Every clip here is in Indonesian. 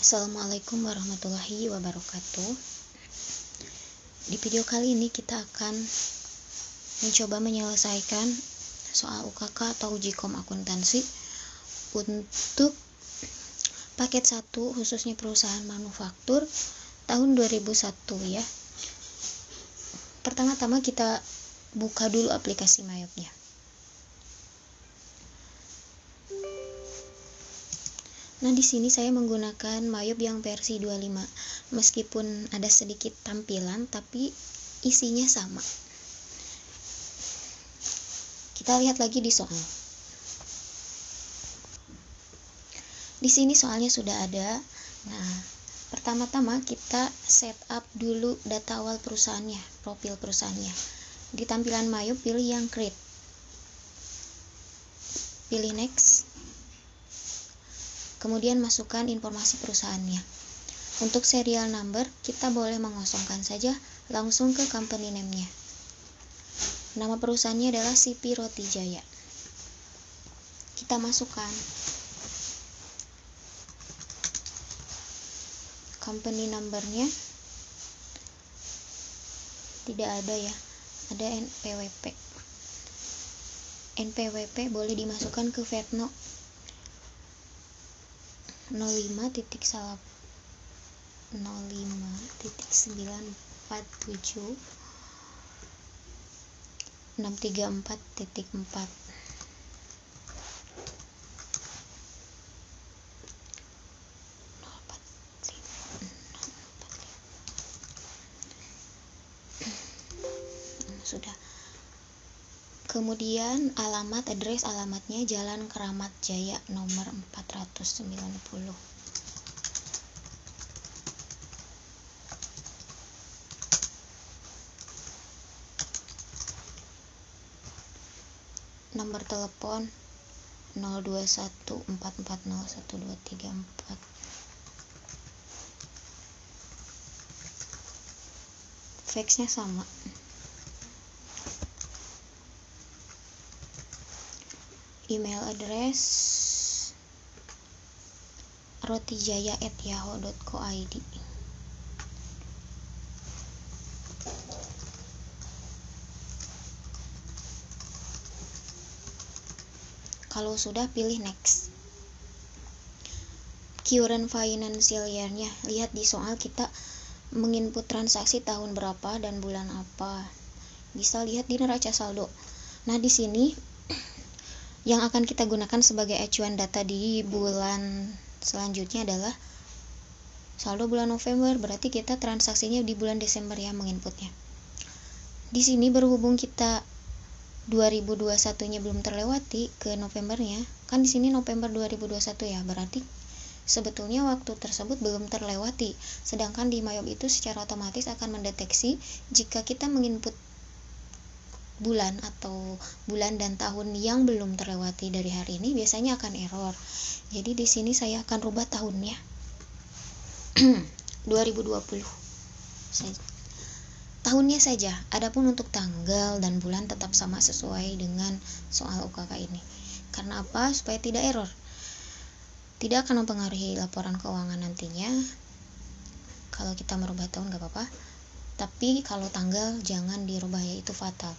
Assalamualaikum warahmatullahi wabarakatuh. Di video kali ini kita akan mencoba menyelesaikan soal UKK atau uji kom akuntansi untuk paket 1 khususnya perusahaan manufaktur tahun 2001 ya. Pertama-tama kita buka dulu aplikasi Mayobnya. Nah, di sini saya menggunakan Mayob yang versi 25. Meskipun ada sedikit tampilan, tapi isinya sama. Kita lihat lagi di soal. Di sini soalnya sudah ada. Nah, pertama-tama kita setup dulu data awal perusahaannya, profil perusahaannya. Di tampilan Mayob pilih yang create. Pilih next. Kemudian masukkan informasi perusahaannya. Untuk serial number, kita boleh mengosongkan saja langsung ke company name-nya. Nama perusahaannya adalah CP Roti Jaya. Kita masukkan. Company number-nya tidak ada ya, ada NPWP. NPWP boleh dimasukkan ke Vetno 05.947.634.4. Sudah. Kemudian alamatnya Jalan Keramat Jaya nomor 490. Nomor telepon 0214401234. Faxnya sama. Email address rotijaya@yahoo.co.id. Kalau sudah, pilih next. Current financial year-nya, lihat di soal kita menginput transaksi tahun berapa dan bulan apa. Bisa lihat di neraca saldo. Nah, di sini yang akan kita gunakan sebagai acuan data di bulan selanjutnya adalah saldo bulan November, berarti kita transaksinya di bulan Desember ya menginputnya. Di sini berhubung kita 2021-nya belum terlewati ke Novembernya, kan di sini November 2021 ya, berarti sebetulnya waktu tersebut belum terlewati. Sedangkan di Mayob itu secara otomatis akan mendeteksi jika kita menginput bulan atau bulan dan tahun yang belum terlewati dari hari ini, biasanya akan error. Jadi di sini saya akan rubah tahunnya 2020 tahunnya saja. Adapun untuk tanggal dan bulan tetap sama sesuai dengan soal UKK ini. Karena apa? Supaya tidak error. Tidak akan mempengaruhi laporan keuangan nantinya. Kalau kita merubah tahun gak apa-apa, tapi kalau tanggal jangan dirubah, yaitu fatal.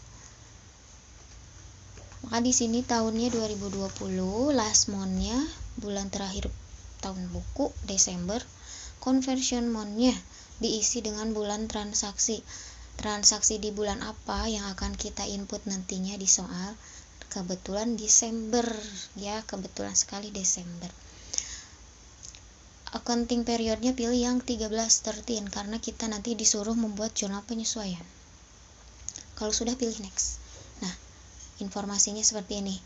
Maka di sini tahunnya 2020, last month-nya bulan terakhir tahun buku Desember, conversion month-nya diisi dengan bulan transaksi. Transaksi di bulan apa yang akan kita input nantinya di soal? Kebetulan Desember ya, kebetulan sekali Desember. Accounting periodnya pilih yang 13-13 karena kita nanti disuruh membuat jurnal penyesuaian. Kalau sudah, pilih next. Nah, informasinya seperti ini.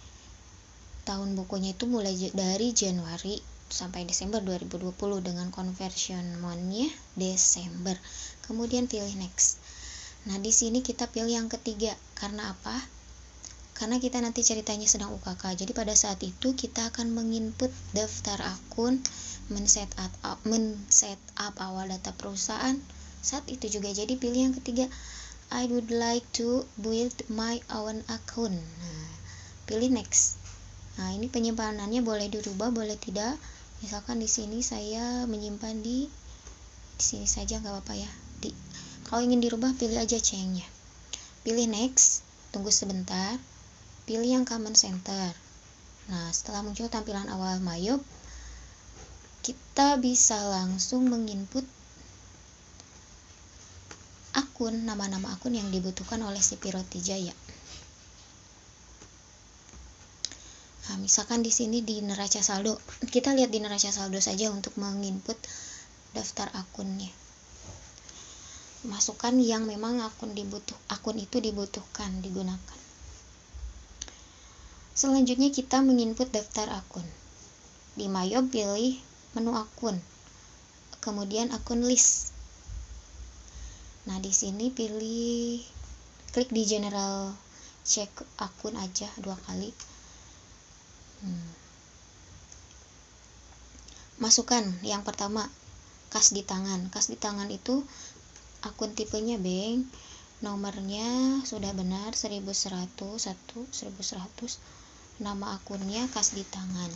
Tahun bukunya itu mulai dari Januari sampai Desember 2020 dengan conversion month-nya Desember. Kemudian pilih next. Nah, di sini kita pilih yang ketiga. Karena apa? Karena kita nanti ceritanya sedang UKK. Jadi pada saat itu kita akan menginput daftar akun, men-set up awal data perusahaan. Saat itu juga jadi pilih yang ketiga. I would like to build my own account. Nah, pilih next. Nah, ini penyimpanannya boleh dirubah, boleh tidak. Misalkan di sini saya menyimpan di sini saja nggak apa-apa ya. Kalau ingin dirubah pilih aja change-nya. Pilih next, tunggu sebentar, pilih yang command center. Nah, setelah muncul tampilan awal Mayop, kita bisa langsung menginput akun, nama-nama akun yang dibutuhkan oleh si Pirotijaya. Nah, misalkan di sini di neraca saldo, kita lihat di neraca saldo saja untuk menginput daftar akunnya. Masukkan yang memang akun itu dibutuhkan digunakan. Selanjutnya kita menginput daftar akun. Di Mayop pilih menu akun, kemudian akun list. Nah, di sini klik di general cek akun aja 2 kali. Masukkan yang pertama, kas di tangan. Kas di tangan itu akun tipenya bank, nomornya sudah benar 1100, nama akunnya kas di tangan.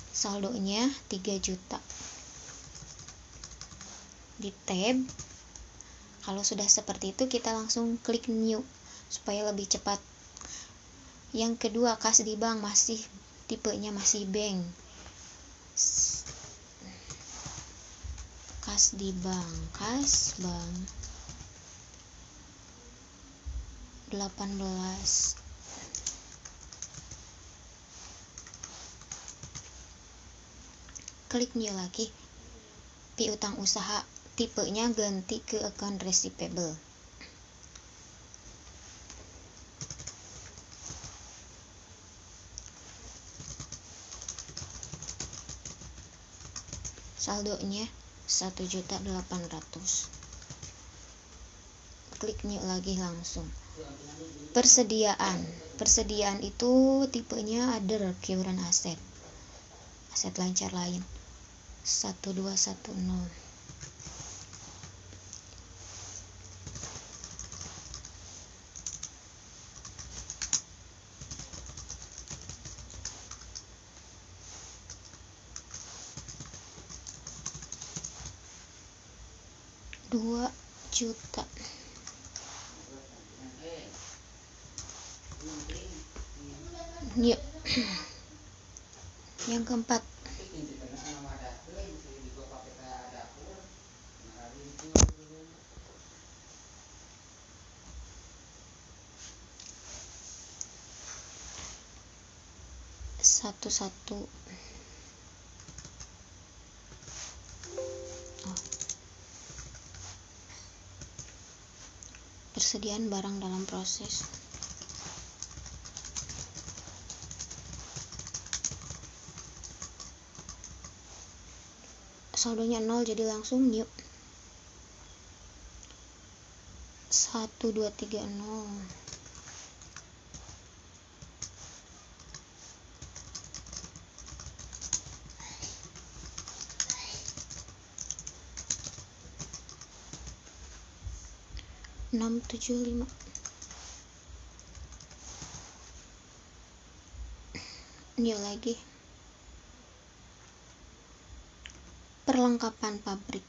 Saldonya 3 juta. Di tab, kalau sudah seperti itu kita langsung klik new supaya lebih cepat. Yang kedua, kas di bank, tipenya masih bank. Kas bank 18. Klik new lagi. Piutang usaha, tipenya ganti ke account receivable. Saldonya 1.800.000. Klik new lagi langsung. Persediaan itu tipenya other current aset lancar lain 1210. Rp2 juta. Yuk. Yang keempat, satu-satu. Persediaan barang dalam proses. Saldonya 0, jadi langsung new. 1230. $675. New lagi. Perlengkapan pabrik.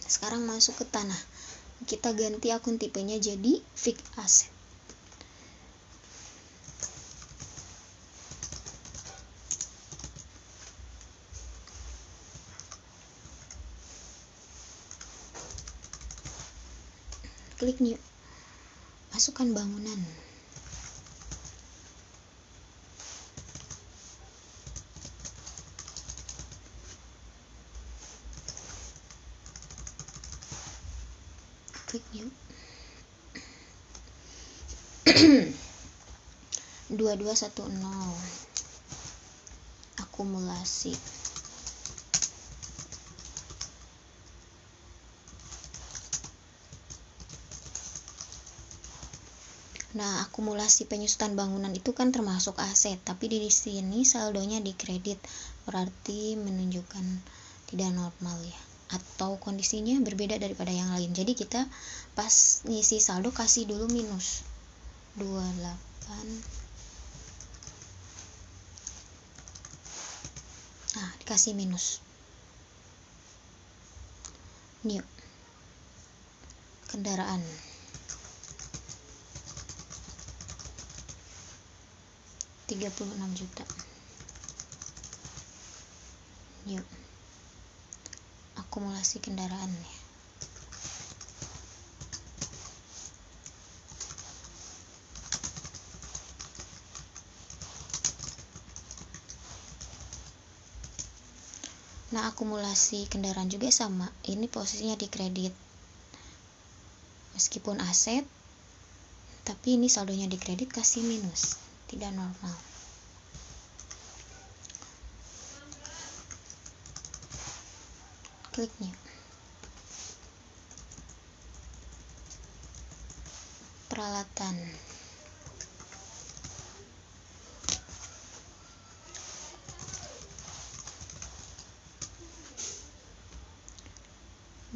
Sekarang masuk ke tanah. Kita ganti akun tipenya jadi fixed asset. Klik new. Masukkan bangunan. Klik new. 2210 akumulasi. Nah, akumulasi penyusutan bangunan itu kan termasuk aset, tapi di sini saldonya di kredit, berarti menunjukkan tidak normal ya, atau kondisinya berbeda daripada yang lain. Jadi kita pas ngisi saldo kasih dulu minus 28. Nah, dikasih minus. New kendaraan 36 juta. Yuk, akumulasi kendaraan ya. Nah, akumulasi kendaraan juga sama. Ini posisinya di kredit. Meskipun aset, tapi ini saldonya di kredit, kasih minus. Tidak normal. Kliknya. Peralatan.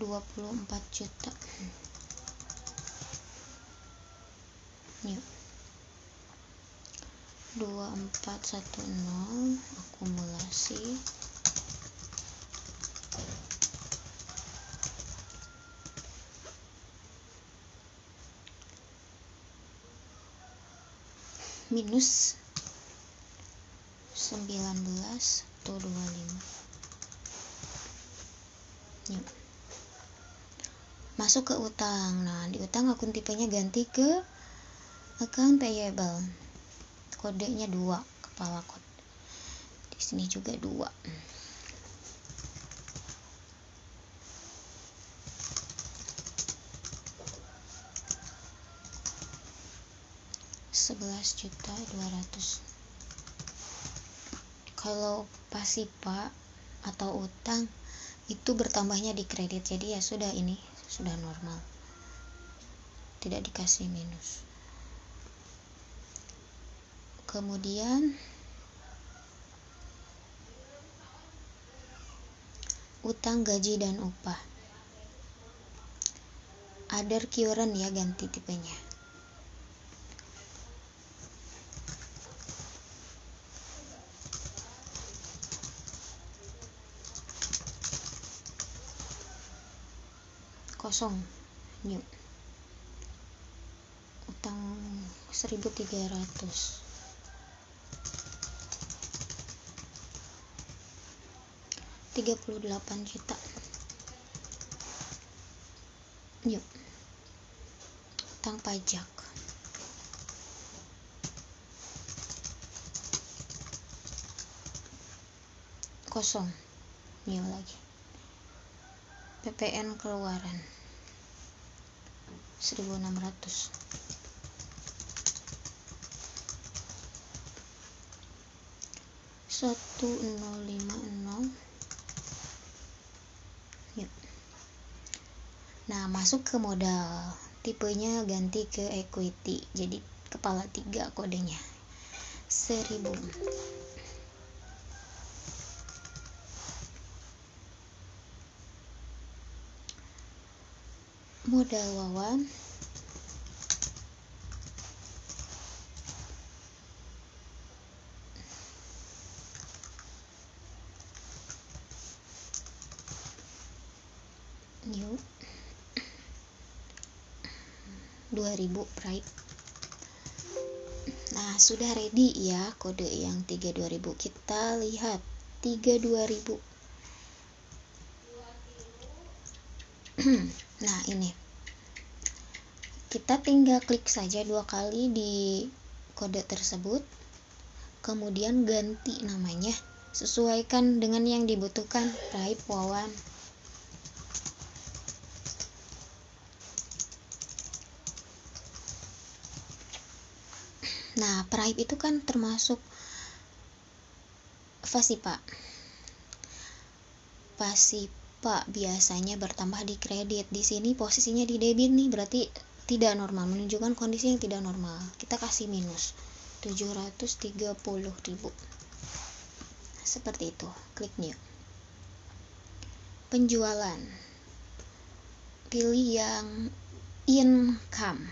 $24 juta. Yuk. 2410 akumulasi minus 19 atau 25. Yuk. Masuk ke utang. Nah, di utang akun tipenya ganti ke account payable. Kodenya 2, kepala kode. Di sini juga 2. $11.200.000. Kalau pasipa atau utang itu bertambahnya di kredit, jadi ya sudah, ini sudah normal, tidak dikasih minus. Kemudian utang gaji dan upah, other current ya, ganti tipenya. Kosong. New. Utang 1.300. 38 juta. Yuk. Utang pajak. Kosong. New lagi. PPN keluaran 1.600. 1050. Yuk. Nah, masuk ke modal, tipenya ganti ke equity, jadi kepala 3 kodenya 1.000. Modal wawan yuk 2.000 pride. Nah, sudah ready ya kode yang 32.000. Kita lihat 32.000. Nah, ini kita tinggal klik saja 2 kali di kode tersebut, kemudian ganti namanya, sesuaikan dengan yang dibutuhkan. Raib Wawan. Nah, Praib itu kan termasuk Fasipa. Fasipa biasanya bertambah di kredit. Di sini posisinya di debit nih, berarti tidak normal, menunjukkan kondisi yang tidak normal. Kita kasih minus 730.000. Seperti itu. Klik new. Penjualan. Pilih yang income.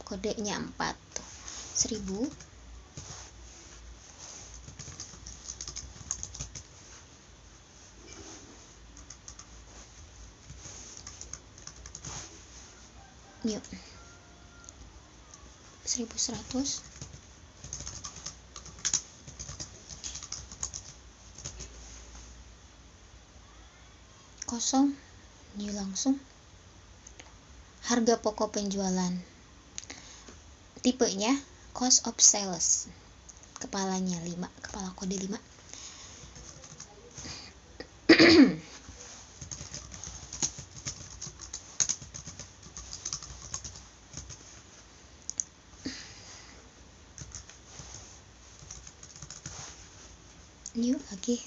Kodenya 4 tuh. 1000. New. 1100. Kosong. New langsung. Harga pokok penjualan. Tipenya cost of sales. Kepalanya 5, kepala kode 5. New lagi.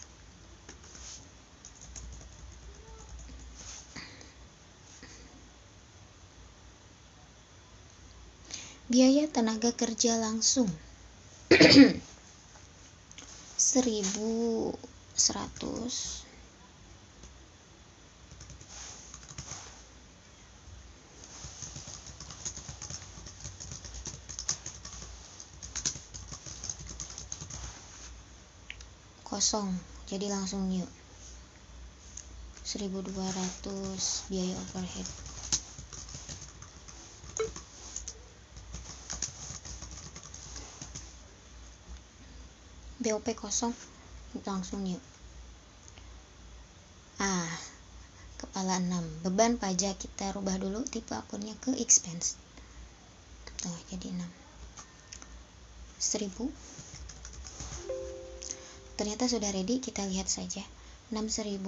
Biaya tenaga kerja langsung 1100. Kosong, jadi langsung new. 1200 biaya overhead. BOP kosong, langsung new. Kepala 6. Beban pajak kita rubah dulu tipe akunnya ke expense. Tuh, jadi 6. 1000. Ternyata sudah ready, kita lihat saja. 6.000.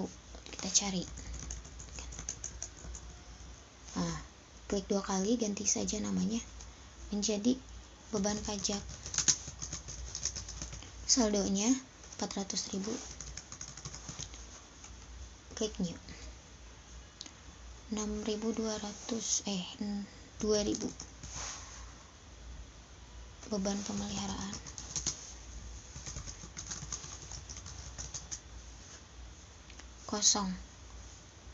Kita cari. Klik 2 kali, ganti saja namanya menjadi beban pajak. Saldonya 400.000. Klik new. 2.000 beban pemeliharaan. Kosong,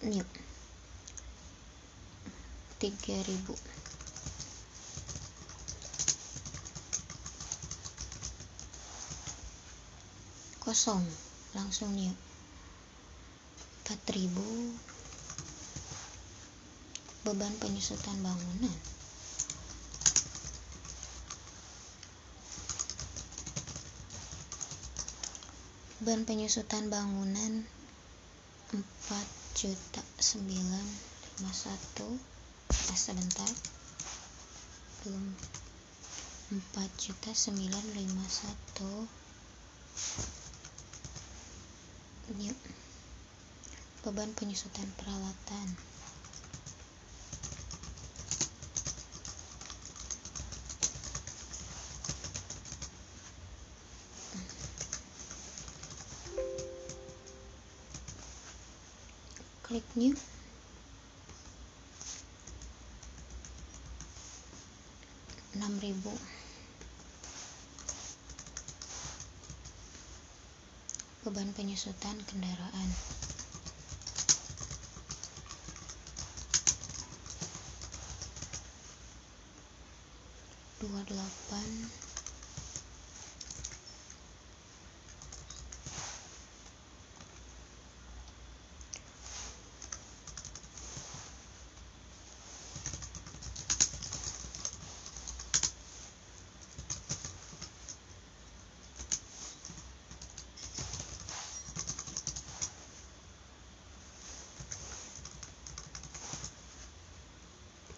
new. 3.000. Kosong, langsung new. 4.000. Beban penyusutan bangunan. Beban penyusutan bangunan 4.951. Sebentar, belum. 4.951. New. Beban penyusutan peralatan. Klik new. 6.000. Beban penyusutan kendaraan. 28.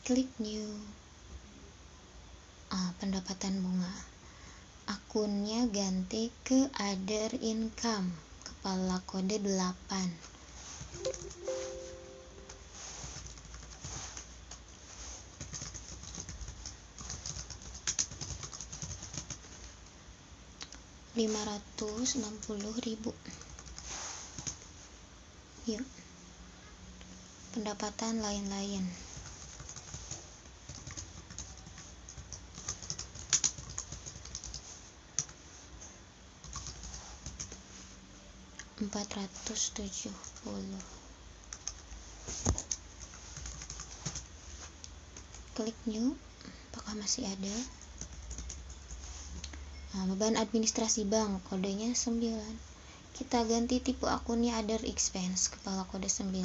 Klik new. Pendapatan bunga. Akunnya ganti ke other income. Kepala kode 8. 560.000. Yuk, pendapatan lain-lain. $470. Klik new, apakah masih ada? Nah, beban administrasi bank, kodenya 9. Kita ganti tipe akunnya other expense, kepala kode 9,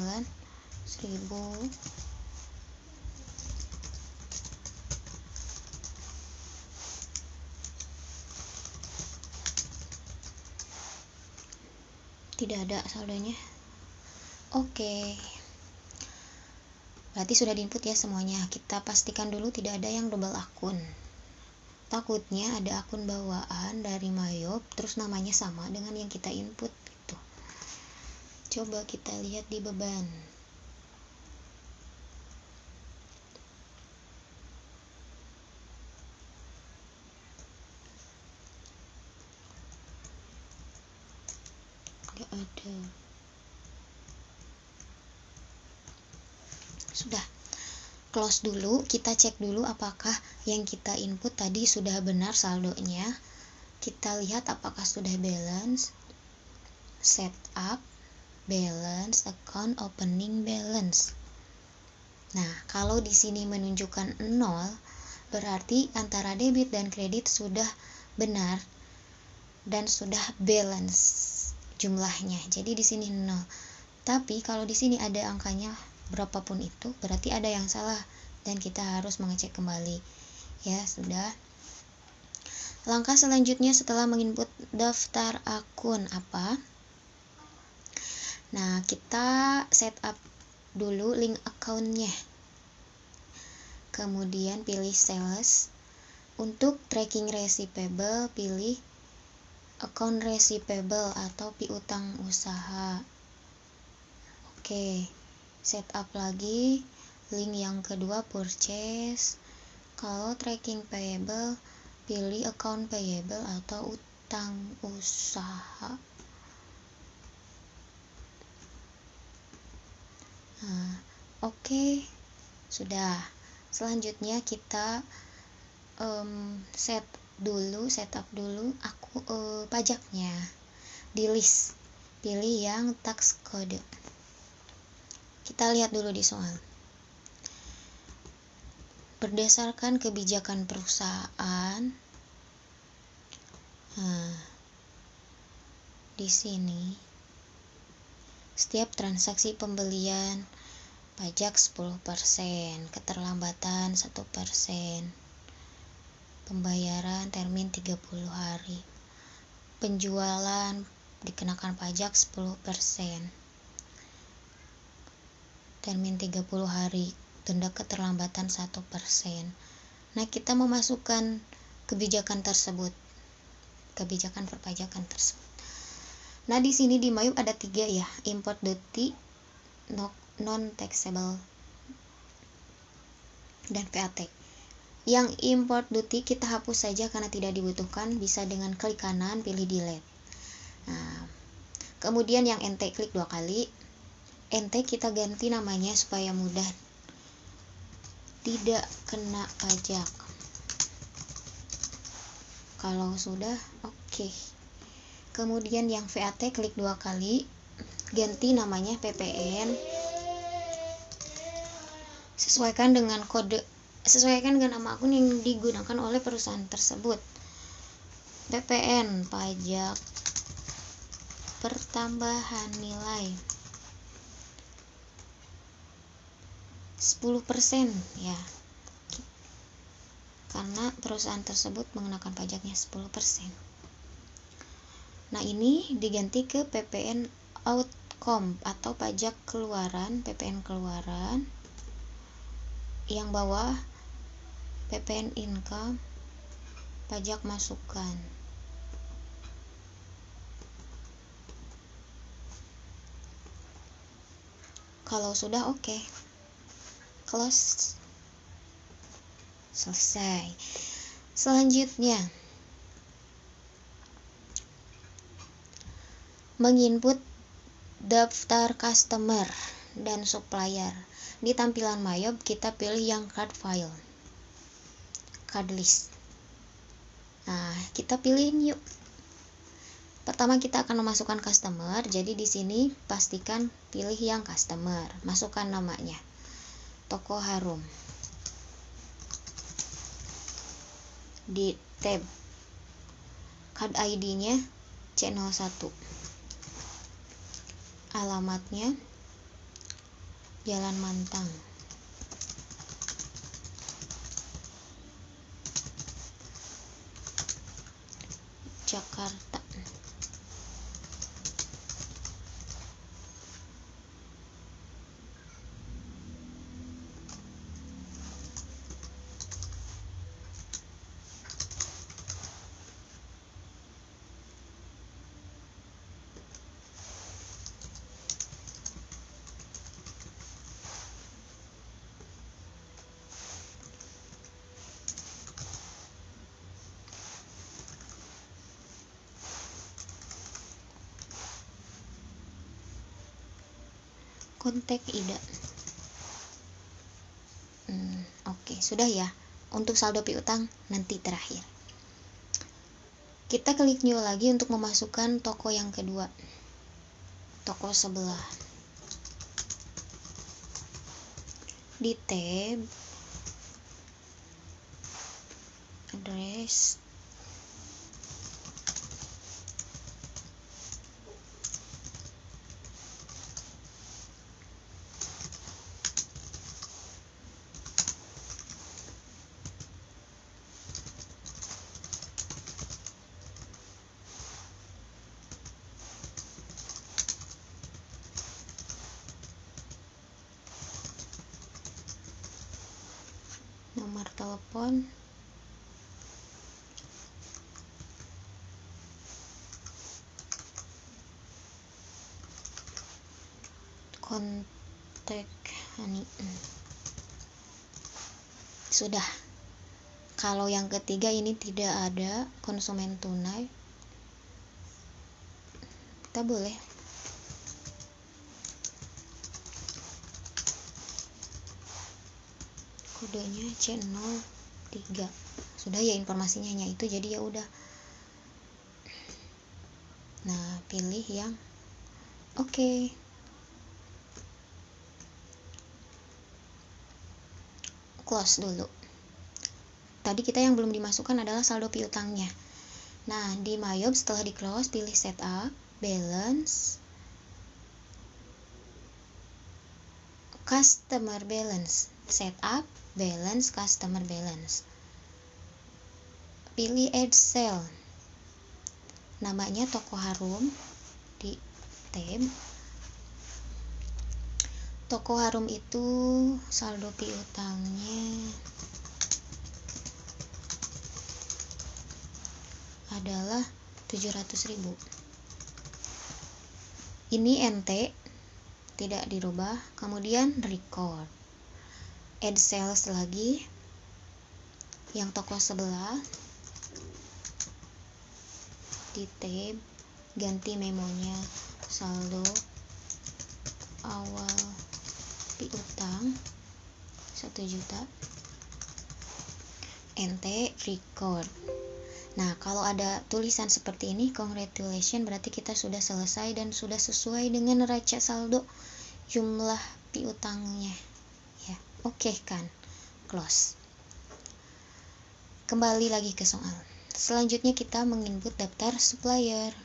1000. Tidak ada saldonya. Oke. Berarti sudah diinput ya semuanya. Kita pastikan dulu tidak ada yang double akun. Takutnya ada akun bawaan dari Mayop terus namanya sama dengan yang kita input gitu. Coba kita lihat di beban. Gak ada. Sudah. Close dulu, kita cek dulu apakah yang kita input tadi sudah benar saldonya. Kita lihat apakah sudah balance, setup, balance, account opening balance. Nah, kalau di sini menunjukkan 0, berarti antara debit dan kredit sudah benar dan sudah balance jumlahnya. Jadi di sini 0. Tapi kalau di sini ada angkanya berapapun itu, berarti ada yang salah dan kita harus mengecek kembali. Ya, sudah. Langkah selanjutnya setelah menginput daftar akun apa? Nah, kita setup dulu link akunnya. Kemudian pilih sales. Untuk tracking receivable, pilih account receivable atau piutang usaha. Oke. Setup lagi link yang kedua purchase. Kalau tracking payable, pilih account payable atau utang usaha. Nah, oke. Sudah. Selanjutnya kita setup dulu pajaknya. Di list pilih yang tax code. Kita lihat dulu di soal. Berdasarkan kebijakan perusahaan, di sini setiap transaksi pembelian pajak 10%, keterlambatan 1%, pembayaran termin 30 hari, penjualan dikenakan pajak 10%. Termin 30 hari, denda keterlambatan 1%. Nah, kita memasukkan kebijakan tersebut, kebijakan perpajakan tersebut. Nah, di sini di Mayop ada 3 ya, import duty, non taxable, dan VAT. Yang import duty kita hapus saja karena tidak dibutuhkan, bisa dengan klik kanan pilih delete. Nah, kemudian yang NT klik 2 kali. NT kita ganti namanya supaya mudah, tidak kena pajak. Kalau sudah, oke. Kemudian yang VAT klik 2 kali, ganti namanya PPN. Sesuaikan dengan nama akun yang digunakan oleh perusahaan tersebut. PPN, pajak pertambahan nilai 10% ya, karena perusahaan tersebut mengenakan pajaknya 10%. Nah, ini diganti ke PPN outcome atau pajak keluaran, PPN keluaran. Yang bawah PPN income, pajak masukan. Kalau sudah oke. Close. Selesai. Selanjutnya menginput daftar customer dan supplier. Di tampilan MyYob kita pilih yang card file, card list. Nah, kita pilih new. Pertama kita akan memasukkan customer, jadi di sini pastikan pilih yang customer, masukkan namanya. Toko Harum. Di tab card ID-nya C01. Alamatnya Jalan Mantang, Jakarta. Kontak Ida. Oke, sudah ya. Untuk saldo piutang nanti terakhir. Kita klik new lagi untuk memasukkan toko yang kedua, toko sebelah. Di tab address, nomor telepon, kontak Hani. Sudah. Kalau yang ketiga ini tidak ada konsumen tunai, kita boleh kodenya C03. Sudah ya, informasinya hanya itu, jadi ya udah. Nah, pilih yang oke. Close dulu. Tadi kita yang belum dimasukkan adalah saldo piutangnya. Nah, di MyYob setelah di close pilih setup, balance, customer balance, setup, balance, customer balance. Pilih add sale. Namanya Toko Harum di tab. Toko Harum itu saldo piutangnya adalah 700.000. Ini NT, tidak dirubah. Kemudian record, add sales lagi, yang toko sebelah. Di tab ganti memonya saldo awal piutang 1 juta, NT record. Nah, kalau ada tulisan seperti ini, congratulations, berarti kita sudah selesai dan sudah sesuai dengan neraca saldo jumlah piutangnya. Ya, oke kan? Close. Kembali lagi ke soal. Selanjutnya kita menginput daftar supplier.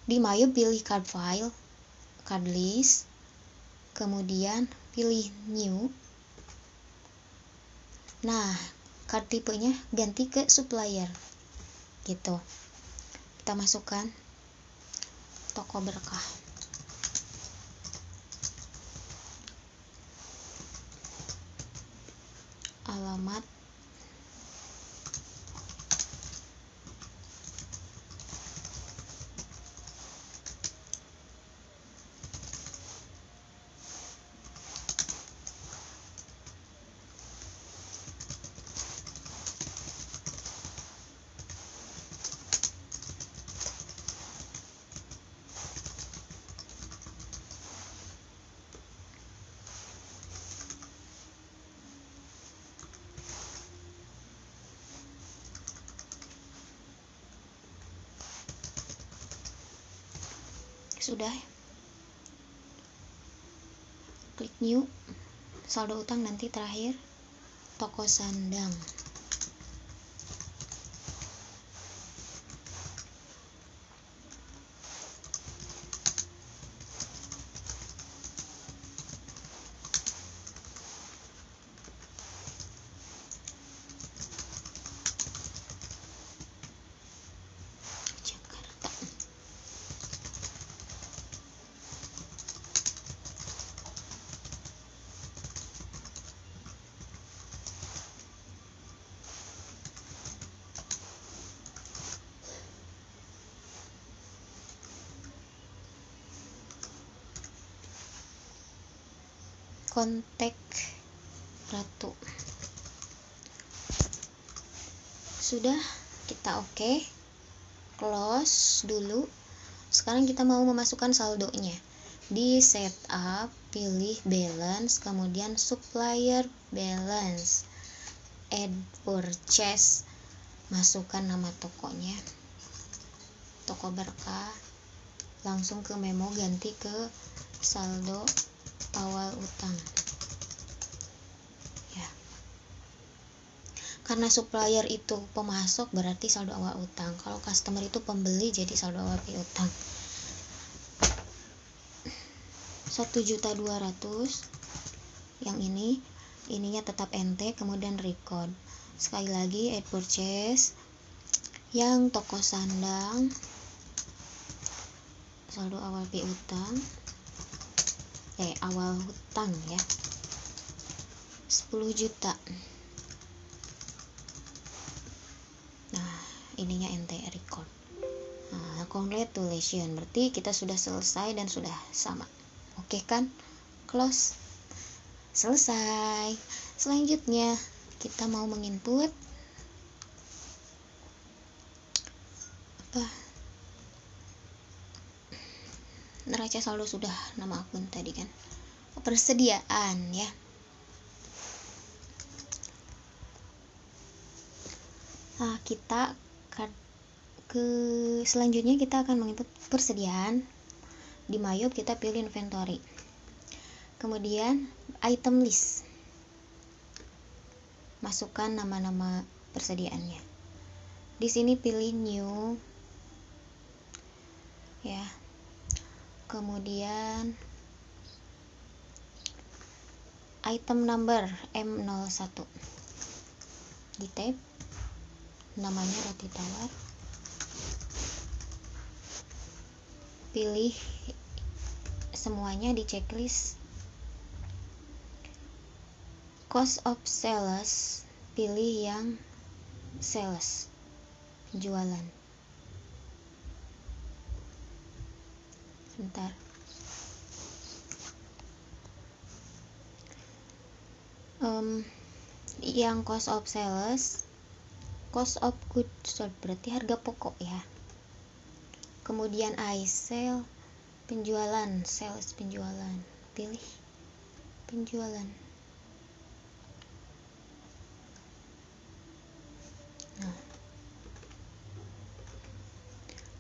Di MyYob pilih card file, card list, kemudian pilih new. Nah, card tipenya ganti ke supplier gitu. Kita masukkan Toko Berkah, alamat Sudah, klik new, saldo utang nanti terakhir, toko sandang. Jakarta. Kontak Ratu. Sudah, kita oke. Close dulu. Sekarang kita mau memasukkan saldonya. Di setup, pilih balance, kemudian supplier balance, add purchase, masukkan nama tokonya, toko berkah, langsung ke memo, ganti ke saldo awal utang ya. Karena supplier itu pemasok, berarti saldo awal utang. Kalau customer itu pembeli, jadi saldo awal piutang. 1.200.000. Yang ininya tetap NT, kemudian record. Sekali lagi add purchase, yang toko sandang, saldo awal piutang, awal hutang ya, 10 juta. Nah, ininya NT record. Nah, congratulations, berarti kita sudah selesai dan sudah sama. Oke kan? Close. Selesai. Selanjutnya kita mau menginput apa? Neraca saldo sudah, nama akun tadi kan. Persediaan ya. Nah, kita ke selanjutnya kita akan menginput persediaan. Di Mayop kita pilih inventory. Kemudian item list. Masukkan nama-nama persediaannya. Di sini pilih new ya. Kemudian item number M01. Di tab namanya roti tawar. Pilih semuanya di checklist. Cost of sales, pilih yang sales, jualan. Sebentar. Yang cost of sales, cost of goods sold, berarti harga pokok ya. Kemudian I sell, penjualan, sales penjualan, pilih penjualan. Nah,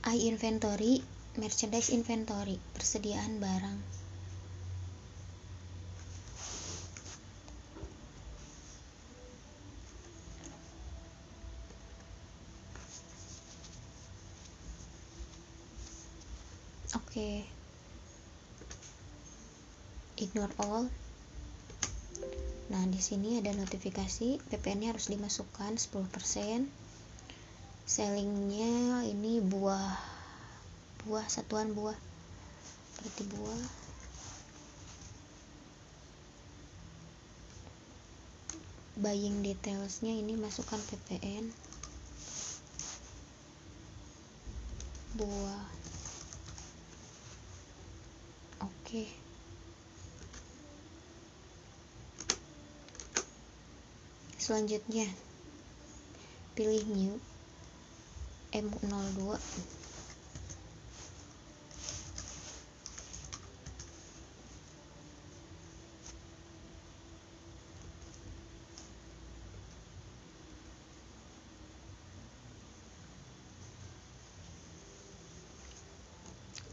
I inventory, merchandise inventory, persediaan barang. Oke. Ignore all. Nah, di sini ada notifikasi, PPN-nya harus dimasukkan 10%. Sellingnya ini buah, satuan buah, berarti buah. Buying detailsnya ini masukkan PPN buah. Oke. Selanjutnya pilih new M02.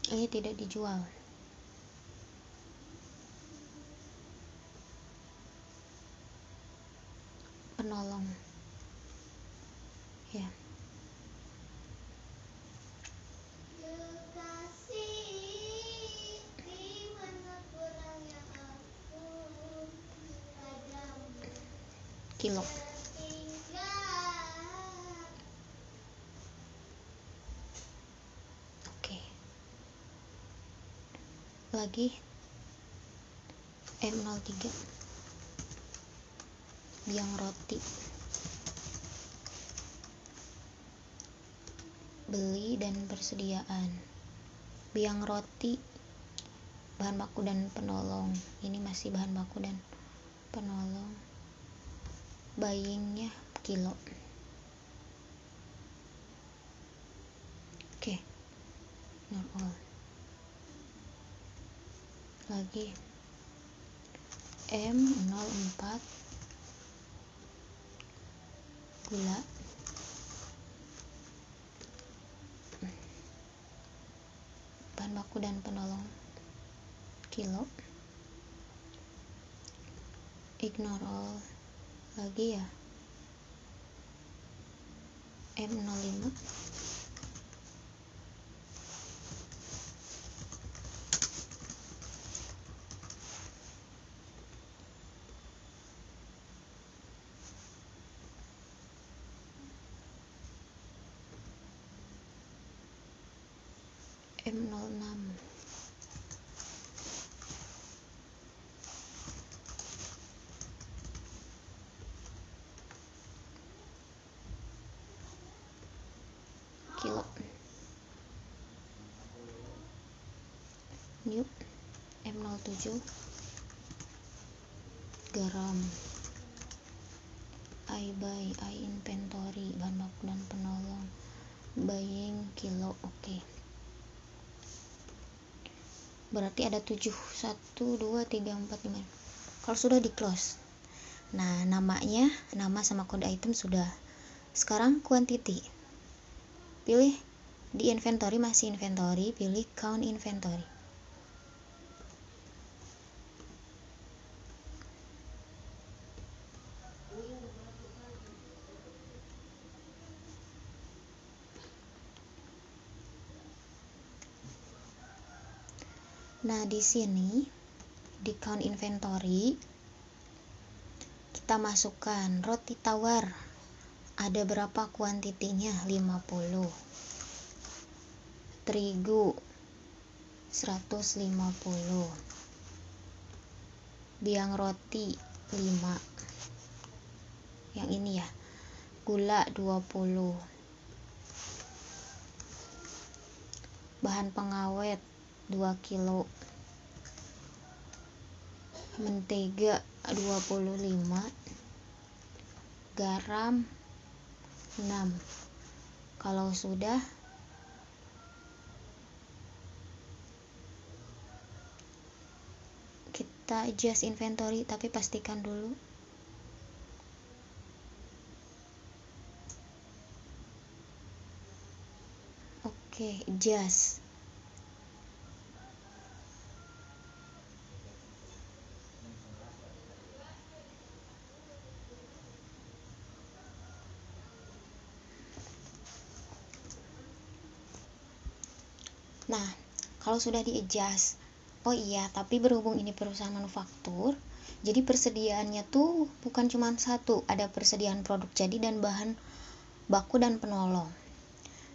Ini tidak dijual. Penolong. Ya. Kilo. Oke. Lagi M03. Biang roti. Beli dan persediaan. Biang roti, bahan baku dan penolong. Ini masih bahan baku dan penolong. Buyingnya kilo. Oke. Not all. Lagi M04, gula. Bahan baku dan penolong kilo. Ignore all. Lagi ya M05, M06, kilo. New M07, garam. I buy, I inventory, bahan baku dan penolong. Buying kilo. Oke. Berarti ada 7, 1, 2, 3, 4, 5. Kalau sudah di close. Nah, namanya, nama sama kode item sudah. Sekarang quantity. Pilih di inventory, masih inventory, pilih count inventory. Nah, di sini di count inventory kita masukkan roti tawar. Ada berapa kuantitinya? 50. Terigu 150. Biang roti 5. Yang ini ya. Gula 20. Bahan pengawet 2 kilo. Mentega 25. Garam 6. Kalau sudah, kita adjust inventory, tapi pastikan dulu oke, adjust. Nah, kalau sudah di adjust, oh iya, tapi berhubung ini perusahaan manufaktur, jadi persediaannya tuh bukan cuma satu, ada persediaan produk jadi dan bahan baku dan penolong.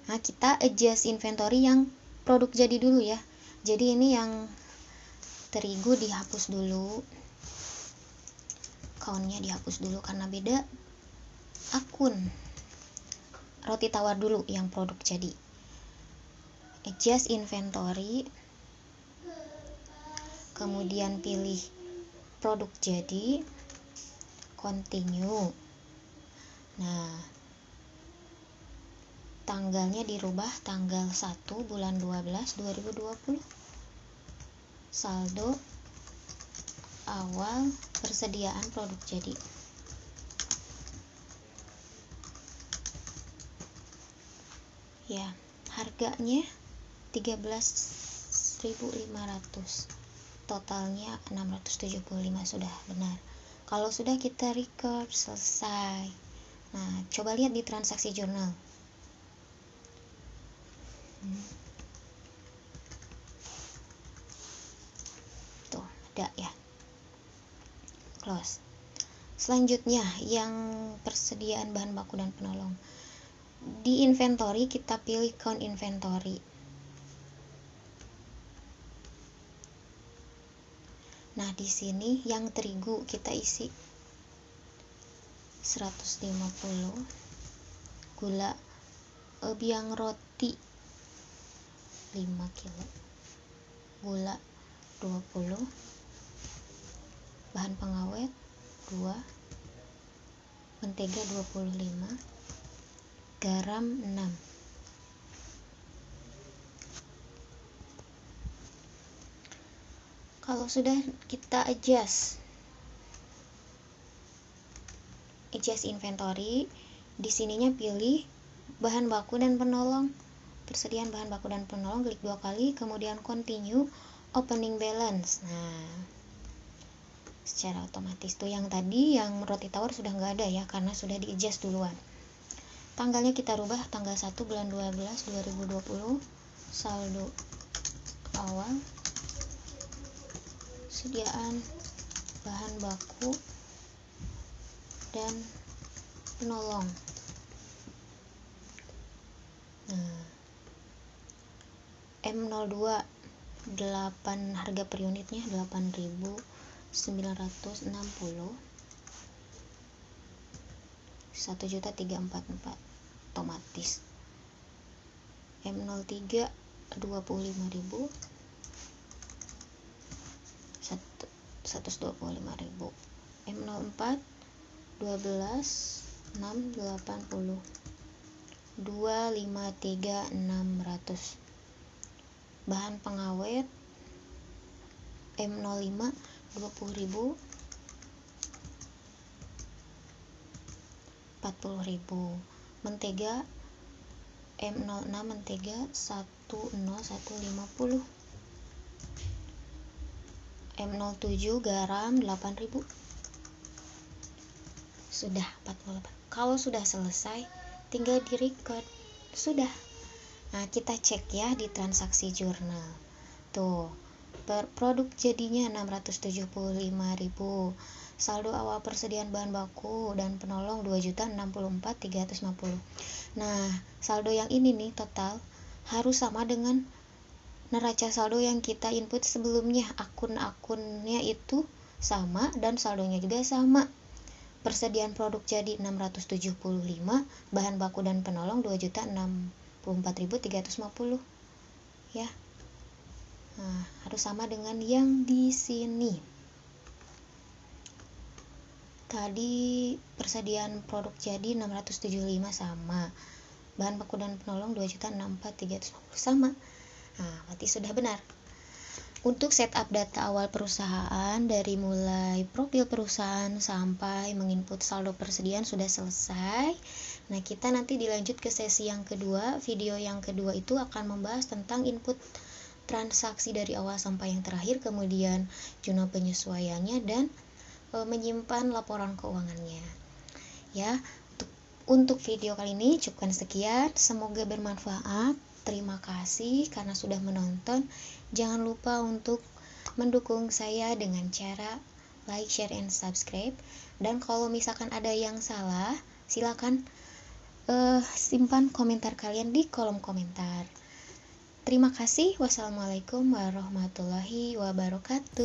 Nah, kita adjust inventory yang produk jadi dulu ya. Jadi ini yang terigu dihapus dulu, countnya dihapus dulu karena beda akun. Roti tawar dulu yang produk jadi. Adjust inventory, kemudian pilih produk jadi, continue. Nah, tanggalnya dirubah tanggal 1 bulan 12 2020. Saldo awal persediaan produk jadi. Ya, harganya 13 14.500. Totalnya 675, sudah benar. Kalau sudah, kita record, selesai. Nah, coba lihat di transaksi jurnal. Tuh, ada ya. Close. Selanjutnya, yang persediaan bahan baku dan penolong. Di inventory, kita pilih count inventory. Nah, di sini yang terigu kita isi 150, gula biang roti 5 kilo, gula 20, bahan pengawet 2, mentega 25, garam 6. Kalau sudah, kita adjust inventory. Di sininya pilih bahan baku dan penolong. Persediaan bahan baku dan penolong, klik 2 kali, kemudian continue opening balance. Nah, secara otomatis tuh yang tadi yang roti tawar sudah nggak ada ya, karena sudah di adjust duluan. Tanggalnya kita rubah tanggal 1 bulan 12 2020. Saldo awal persediaan bahan baku dan penolong. Nah, M02 8, harga per unitnya 8.960, 1.344 otomatis. M03 25.000, 125.000. M04 12 680, 253.600. Bahan pengawet M05 20.000, 40.000. Mentega M06 mentega 10150, M07 garam 8.000. Sudah 48. Kalau sudah selesai, tinggal di record. Sudah. Nah, kita cek ya di transaksi jurnal. Tuh, produk jadinya 675.000. Saldo awal persediaan bahan baku dan penolong 2.064.350. Nah, saldo yang ini nih total harus sama dengan neraca saldo yang kita input sebelumnya. Akun-akunnya itu sama dan saldonya juga sama. Persediaan produk jadi 675, bahan baku dan penolong 2.064.350 ya. Nah, harus sama dengan yang di sini. Tadi persediaan produk jadi 675 sama, bahan baku dan penolong 2.064.350 sama. Nah, berarti sudah benar. Untuk setup data awal perusahaan dari mulai profil perusahaan sampai menginput saldo persediaan sudah selesai. Nah, kita nanti dilanjut ke sesi yang kedua. Video yang kedua itu akan membahas tentang input transaksi dari awal sampai yang terakhir, kemudian jurnal penyesuaiannya dan menyimpan laporan keuangannya. Ya, untuk video kali ini cukupkan sekian. Semoga bermanfaat. Terima kasih karena sudah menonton. Jangan lupa untuk mendukung saya dengan cara like, share, and subscribe. Dan kalau misalkan ada yang salah, silakan simpan komentar kalian di kolom komentar. Terima kasih. Wassalamualaikum warahmatullahi wabarakatuh.